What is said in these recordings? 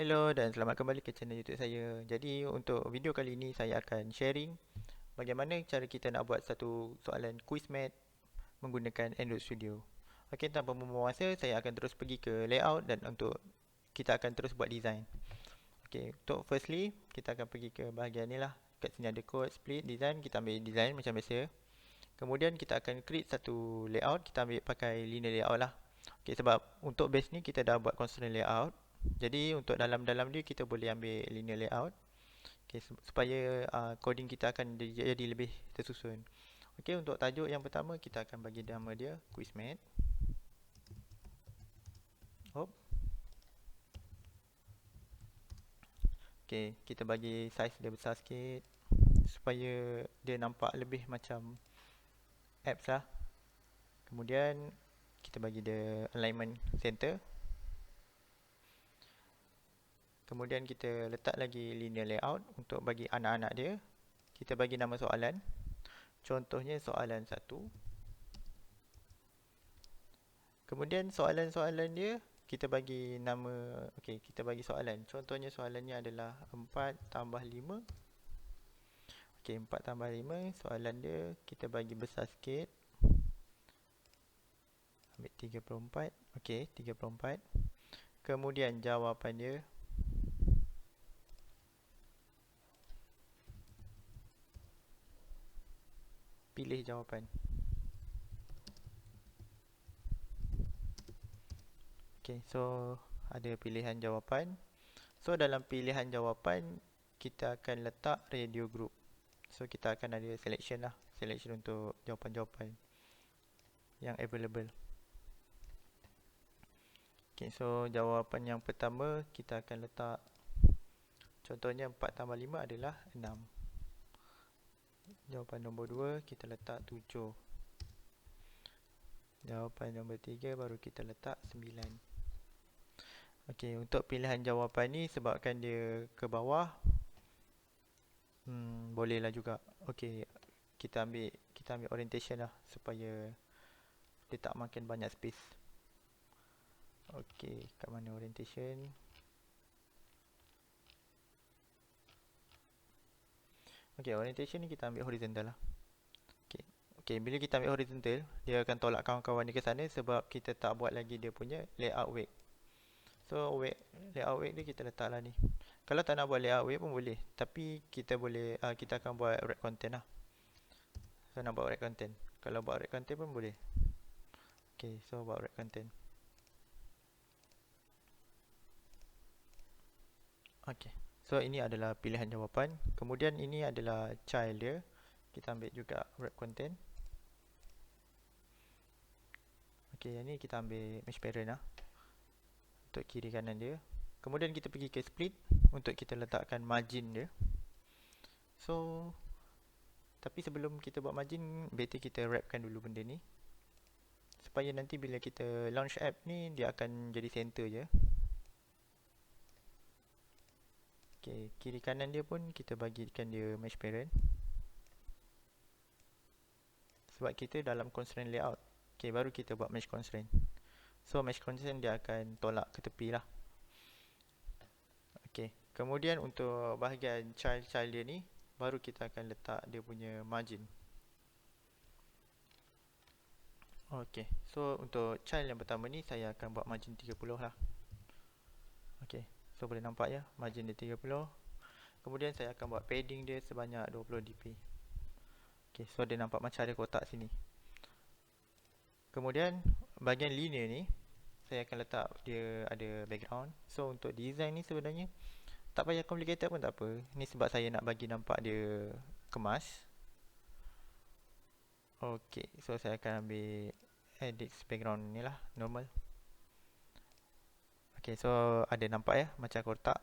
Hello dan selamat kembali ke channel YouTube saya. Jadi untuk video kali ini saya akan sharing bagaimana cara kita nak buat satu soalan quiz math menggunakan Android Studio. Okey, tanpa membuang masa saya akan terus pergi ke layout dan untuk kita akan terus buat design. Okey, untuk firstly kita akan pergi ke bahagian ni lah. Kat sini ada code, split, design, kita ambil design macam biasa. Kemudian kita akan create satu layout, kita ambil pakai linear layout lah. Okey, sebab untuk base ni kita dah buat constraint layout. Jadi untuk dalam-dalam dia kita boleh ambil linear layout. Okay, supaya coding kita akan jadi lebih tersusun. Okay, untuk tajuk yang pertama kita akan bagi nama dia QuizMath. Hop. Okay, kita bagi size dia besar sikit supaya dia nampak lebih macam apps lah. Kemudian kita bagi dia alignment center. Kemudian kita letak lagi linear layout untuk bagi anak-anak dia. Kita bagi nama soalan. Contohnya soalan 1. Kemudian soalan-soalan dia kita bagi nama, okey, kita bagi soalan. Contohnya soalannya adalah 4 tambah 5. Okey, 4 tambah 5, soalan dia kita bagi besar sikit. Ambil 34. Okey, 34. Kemudian jawapan dia pilih jawapan. Okey, so ada pilihan jawapan. So dalam pilihan jawapan kita akan letak radio group. So kita akan ada selection lah, selection untuk jawapan-jawapan yang available. Okay, so jawapan yang pertama kita akan letak, contohnya 4 tambah 5 adalah 6. Jawapan nombor 2 kita letak 7. Jawapan nombor 3 baru kita letak 9. Okay, untuk pilihan jawapan ni sebabkan dia ke bawah, bolehlah juga. Okay, kita ambil orientation lah supaya dia tak makin banyak space. Okay, kat mana orientation? Okay, orientation ni kita ambil horizontal lah. Okay, okay, bila kita ambil horizontal, dia akan tolak kawan-kawan ni ke sana sebab kita tak buat lagi dia punya layout weight. So layout weight dia kita letak lah ni. Kalau tak nak buat layout weight pun boleh, tapi kita boleh, kita akan buat wrap content lah. So nak buat wrap content, kalau buat wrap content pun boleh. Okay, so buat wrap content. Okay, so ini adalah pilihan jawapan. Kemudian ini adalah child dia. Kita ambil juga wrap content. Okay, yang ni kita ambil mesh parent lah untuk kiri kanan dia. Kemudian kita pergi ke split untuk kita letakkan margin dia. So tapi sebelum kita buat margin, better kita wrapkan dulu benda ni supaya nanti bila kita launch app ni dia akan jadi center je. Okay, kiri kanan dia pun kita bagikan dia mesh parent sebab kita dalam constraint layout. Okay, baru kita buat mesh constraint. So mesh constraint dia akan tolak ke tepi lah. Okay, kemudian untuk bahagian child dia ni baru kita akan letak dia punya margin. Okay, so untuk child yang pertama ni saya akan buat margin 30 lah. Okay, so boleh nampak ya, margin dia 30. Kemudian saya akan buat padding dia sebanyak 20 dp. Okay, so dia nampak macam ada kotak sini. Kemudian bahagian linear ni saya akan letak dia ada background. So untuk design ni sebenarnya tak payah complicated pun tak apa. Ni sebab saya nak bagi nampak dia kemas. Okay, so saya akan ambil edit background ni lah, normal. Okay, so ada nampak ya macam kotak.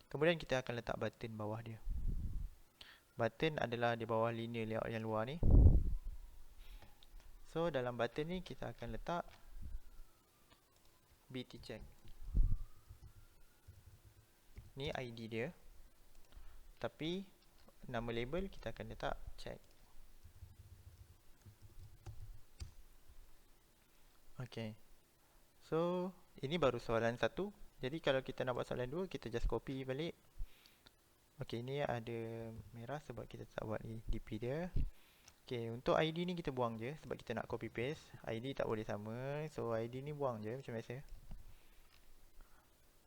Kemudian kita akan letak button bawah dia. Button adalah di bawah linear layout yang luar ni. So dalam button ni kita akan letak BT check. Ni ID dia. Tapi nama label kita akan letak check. Okay, so ini baru soalan 1. Jadi kalau kita nak buat soalan 2, kita just copy balik. Okey, ni ada merah sebab kita tak buat DP dia. Okey, untuk ID ni kita buang je sebab kita nak copy paste. ID tak boleh sama. So ID ni buang je macam biasa.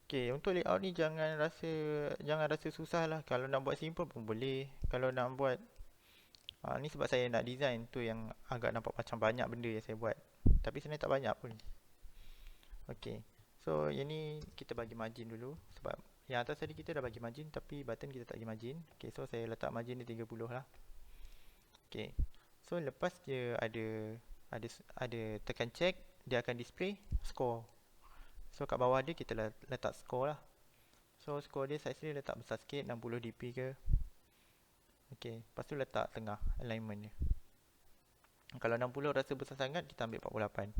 Okey, untuk layout ni jangan rasa susah lah. Kalau nak buat simple pun boleh. Kalau nak buat ni sebab saya nak design tu yang agak nampak macam banyak benda yang saya buat. Tapi sebenarnya tak banyak pun. Okey. So yang ni kita bagi margin dulu sebab yang atas tadi kita dah bagi margin tapi button kita tak bagi margin. Okey, so saya letak margin ni 30 lah. Okey. So lepas dia ada tekan check, dia akan display score. So kat bawah dia kita letak score lah. So score dia size dia letak besar sikit, 60 dp ke. Okey, lepas tu letak tengah alignment dia. Kalau 60 rasa besar sangat, kita ambil 48.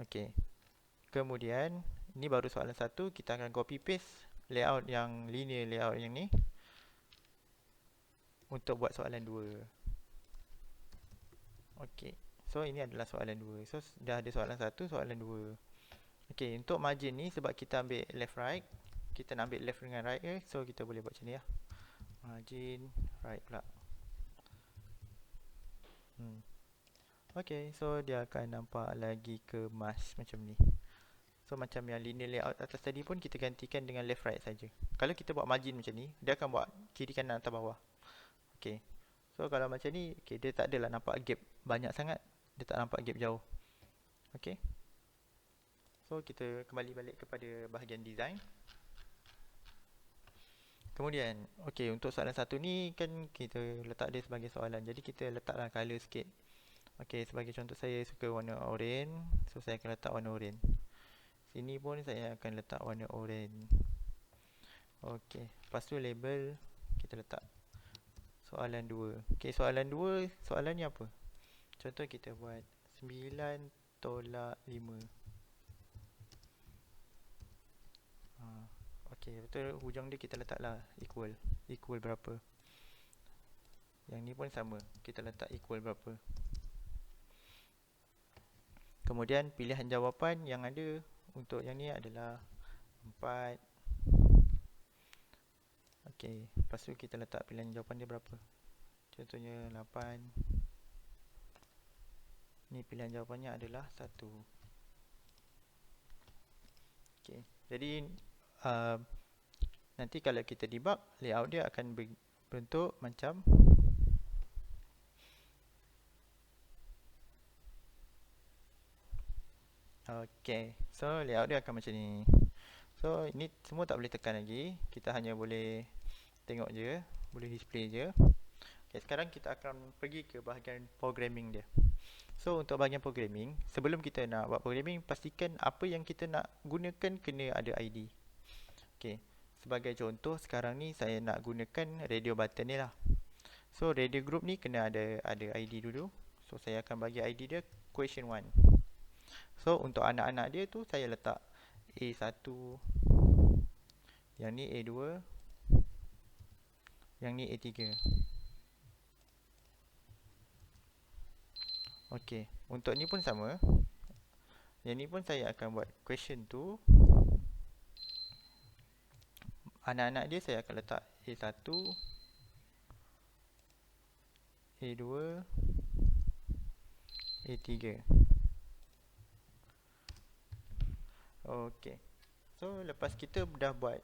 Okey. Kemudian ni baru soalan 1, kita akan copy paste layout yang linear layout yang ni untuk buat soalan 2. Okey. So ini adalah soalan 2. So dah ada soalan 1, soalan 2. Okey, untuk margin ni sebab kita ambil left right, kita nak ambil left dengan right ke, so kita boleh buat macam ni lah. Margin right pula. Okey, so dia akan nampak lagi kemas macam ni. So macam yang linear layout atas tadi pun kita gantikan dengan left right saja. Kalau kita buat margin macam ni, dia akan buat kiri kanan atas bawah. Okey. So kalau macam ni, okay, dia tak adalah nampak gap banyak sangat. Dia tak nampak gap jauh. Okey. So kita kembali balik kepada bahagian design. Kemudian, okey, untuk soalan 1 ni kan kita letak dia sebagai soalan. Jadi kita letaklah color sikit. Okey, sebagai contoh saya suka warna oranye, so saya akan letak warna oranye. Sini pun saya akan letak warna oranye. Okey, lepas tu label kita letak soalan 2. Okey, soalan 2, soalannya apa? Contoh kita buat 9 tolak 5. Okey, betul, hujung dia kita letaklah equal. Equal berapa? Yang ni pun sama, kita letak equal berapa. Kemudian pilihan jawapan yang ada untuk yang ni adalah 4. Okey, lepas tu kita letak pilihan jawapan dia berapa. Contohnya 8. Ni pilihan jawapannya adalah 1. Okey, jadi nanti kalau kita debug, layout dia akan berbentuk macam okey, so layout dia akan macam ni. So ini semua tak boleh tekan lagi, kita hanya boleh tengok je, boleh display je. Okay, sekarang kita akan pergi ke bahagian programming dia. So untuk bahagian programming, sebelum kita nak buat programming, pastikan apa yang kita nak gunakan kena ada ID. Okay, sebagai contoh sekarang ni saya nak gunakan radio button ni lah. So radio group ni kena ada ID dulu. So saya akan bagi ID dia question 1. So untuk anak-anak dia tu saya letak A1, yang ni A2, yang ni A3. Okey, untuk ni pun sama. Yang ni pun saya akan buat question tu. Anak-anak dia saya akan letak A1, A2, A3. Okey. So lepas kita dah buat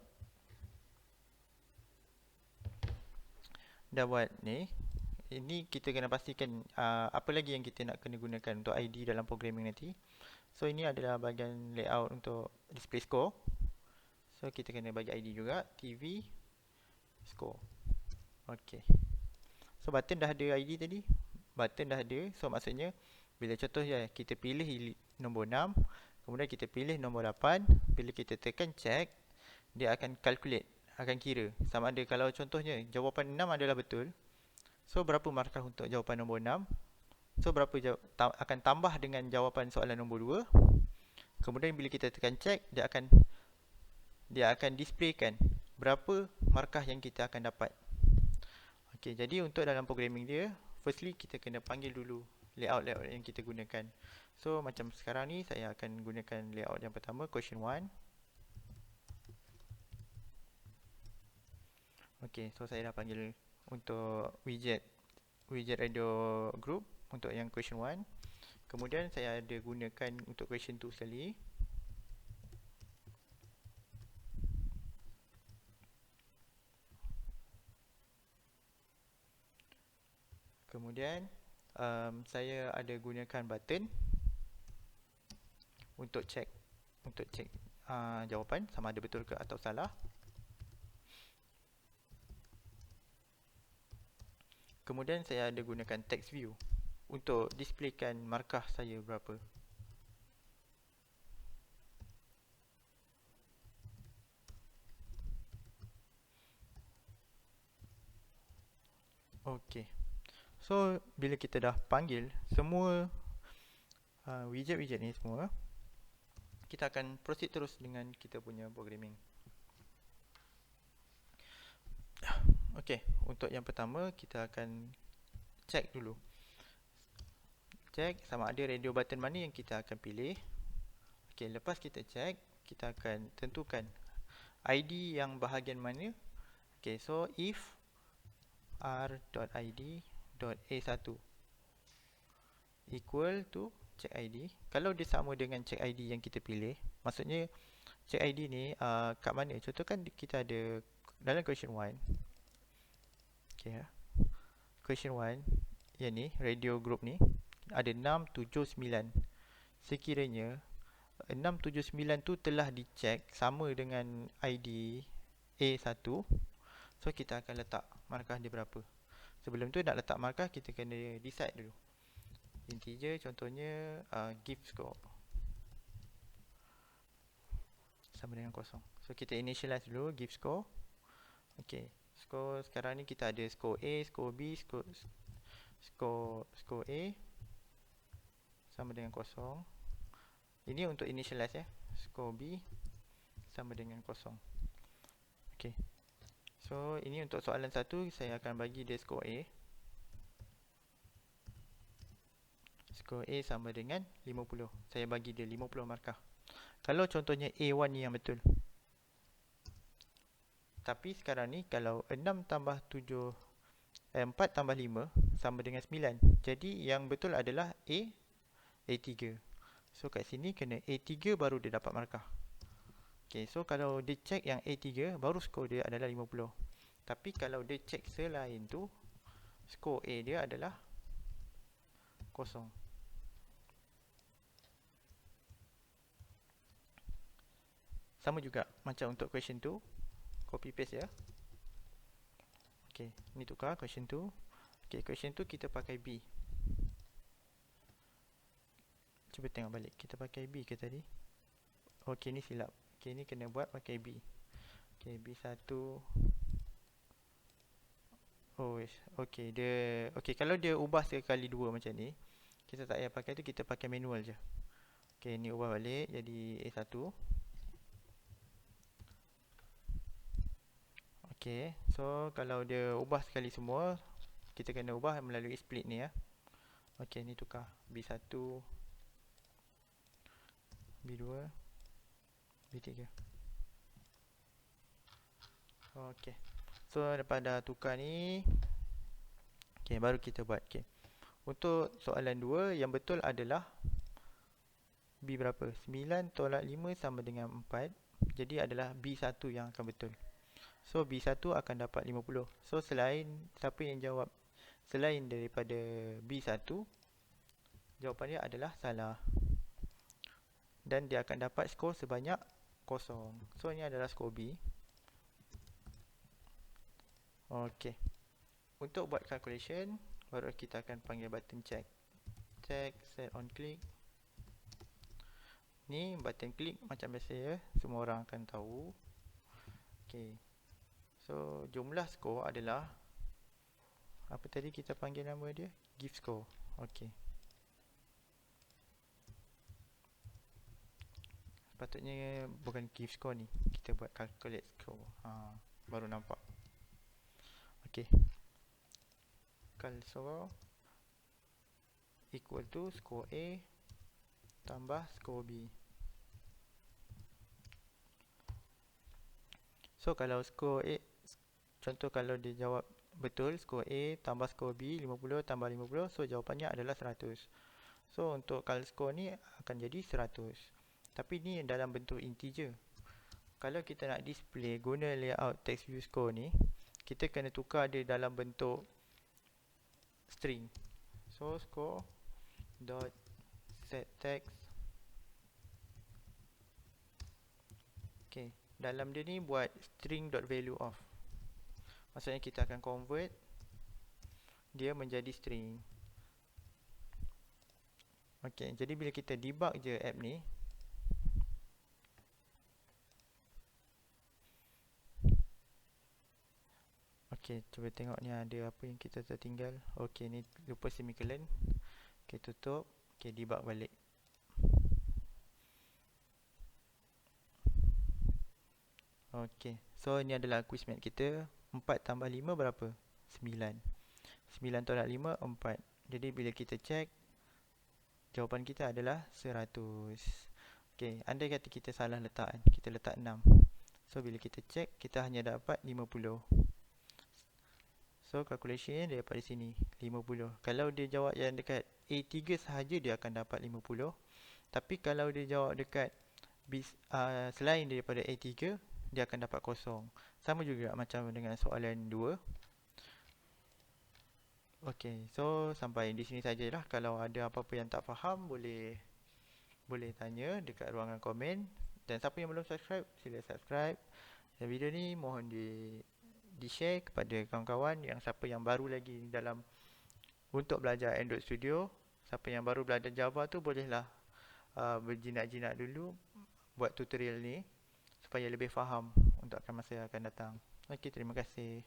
ni, ini kita kena pastikan apa lagi yang kita nak kena gunakan untuk ID dalam programming nanti. So ini adalah bahagian layout untuk display score. So kita kena bagi ID juga, TV, score. Okey. So button dah ada ID tadi. Button dah ada. So maksudnya bila contoh ya kita pilih nombor 6, kemudian kita pilih nombor 8, bila kita tekan check, dia akan calculate, akan kira sama ada kalau contohnya jawapan 6 adalah betul. So berapa markah untuk jawapan nombor 6? So berapa akan tambah dengan jawapan soalan nombor 2. Kemudian bila kita tekan check, dia akan displaykan berapa markah yang kita akan dapat. Okey, jadi untuk dalam programming dia, firstly kita kena panggil dulu layout yang kita gunakan. So macam sekarang ni saya akan gunakan layout yang pertama, question 1. Okey, so saya dah panggil untuk widget radio group untuk yang question 1. Kemudian saya ada gunakan untuk question 2 sekali. Kemudian saya ada gunakan button untuk check jawapan sama ada betul ke atau salah. Kemudian saya ada gunakan text view untuk displaykan markah saya berapa. Okey. So bila kita dah panggil semua widget-widget ni semua, kita akan proceed terus dengan kita punya programming. Okey, untuk yang pertama kita akan check dulu. Check sama ada radio button mana yang kita akan pilih. Okey, lepas kita check, kita akan tentukan ID yang bahagian mana. Okey, so if r.id.a1 equal to check ID. Kalau dia sama dengan check ID yang kita pilih, maksudnya check ID ni kat mana? Contoh kan kita ada dalam question 1. Okey ya. Question 1 yang ni radio group ni ada 6, 7, 9. Sekiranya 6, 7, 9 tu telah dicek sama dengan ID A1, so kita akan letak markah dia berapa. Sebelum tu nak letak markah kita kena decide dulu. Integer contohnya give score sama dengan kosong. So kita initialize dulu give score. Okey, score sekarang ni kita ada score A, score B, score A sama dengan kosong. Ini untuk initialize ya. Score B sama dengan kosong. Okey. So ini untuk soalan 1 saya akan bagi dia score A. Score A sama dengan 50. Saya bagi dia 50 markah. Kalau contohnya A1 ni yang betul. Tapi sekarang ni kalau 6 tambah 7 4 tambah 5 sama dengan 9. Jadi yang betul adalah A3. So kat sini kena A3 baru dia dapat markah. Okay, so kalau dia check yang A3 baru skor dia adalah 50. Tapi kalau dia check selain tu, skor A dia adalah kosong. Sama juga macam untuk question 2. Copy paste ya. Okay, ni tukar question 2. Okay, question 2 kita pakai B. Cuba tengok balik. Kita pakai B ke tadi? Okay, ni silap. Okay, ni kena buat pakai B. Okay, B1. Oh, okay. Okay, kalau dia ubah sekali dua macam ni, kita tak payah pakai tu, kita pakai manual je. Okay, ni ubah balik jadi A1. Okay, so kalau dia ubah sekali semua, kita kena ubah melalui split ni ya. Okay, ni tukar B1, B2, B3. Okay, so lepas dah tukar ni, okay, baru kita buat. Okay, untuk soalan 2 yang betul adalah B berapa? 9 tolak 5 sama dengan 4. Jadi adalah B1 yang akan betul. So B1 akan dapat 50. So selain siapa yang jawab selain daripada B1, jawapan dia adalah salah. Dan dia akan dapat skor sebanyak 0. So ini adalah skor B. Okey. Untuk buat calculation, baru kita akan panggil button check. Check set on click. Ni button click macam biasa ya, semua orang akan tahu. Okey. So jumlah skor adalah apa tadi kita panggil nama dia? Give score. Okey. Sepatutnya bukan give score ni. Kita buat calculate score. Baru nampak. Okey. Cal score equal to score A tambah score B. So kalau score A, Contoh kalau dia jawab betul, skor A tambah skor B 50 tambah 50, so jawapannya adalah 100. So untuk kalau skor ni akan jadi 100. Tapi ni dalam bentuk integer. Kalau kita nak display guna layout text view score ni, kita kena tukar dia dalam bentuk string. So score dot set text. Okay, dalam dia ni buat string dot value of. Maksudnya kita akan convert dia menjadi string. Okay, jadi bila kita debug je app ni, okay, cuba tengok ni ada apa yang kita tertinggal. Okay, ni lupa semicolon. Okay, tutup. Okay, debug balik. Okay, so ni adalah quizmat kita. 4 tambah 5 berapa? 9. 9 tolak 5, 4. Jadi bila kita check, jawapan kita adalah 100. Okay, andai kata kita salah letak, kita letak 6. So bila kita check, kita hanya dapat 50. So calculation dia dapat di sini 50. Kalau dia jawab yang dekat A3 sahaja, dia akan dapat 50. Tapi kalau dia jawab dekat selain daripada A3, dia akan dapat kosong. Sama juga macam dengan soalan 2. Okay, so sampai di sini sajalah. Kalau ada apa-apa yang tak faham, boleh tanya dekat ruangan komen. Dan siapa yang belum subscribe, sila subscribe. Dan video ni mohon di share kepada kawan-kawan yang siapa yang baru lagi dalam untuk belajar Android Studio. Siapa yang baru belajar Java tu bolehlah berjinak-jinak dulu buat tutorial ni supaya lebih faham untuk masa yang akan datang. Okey, terima kasih.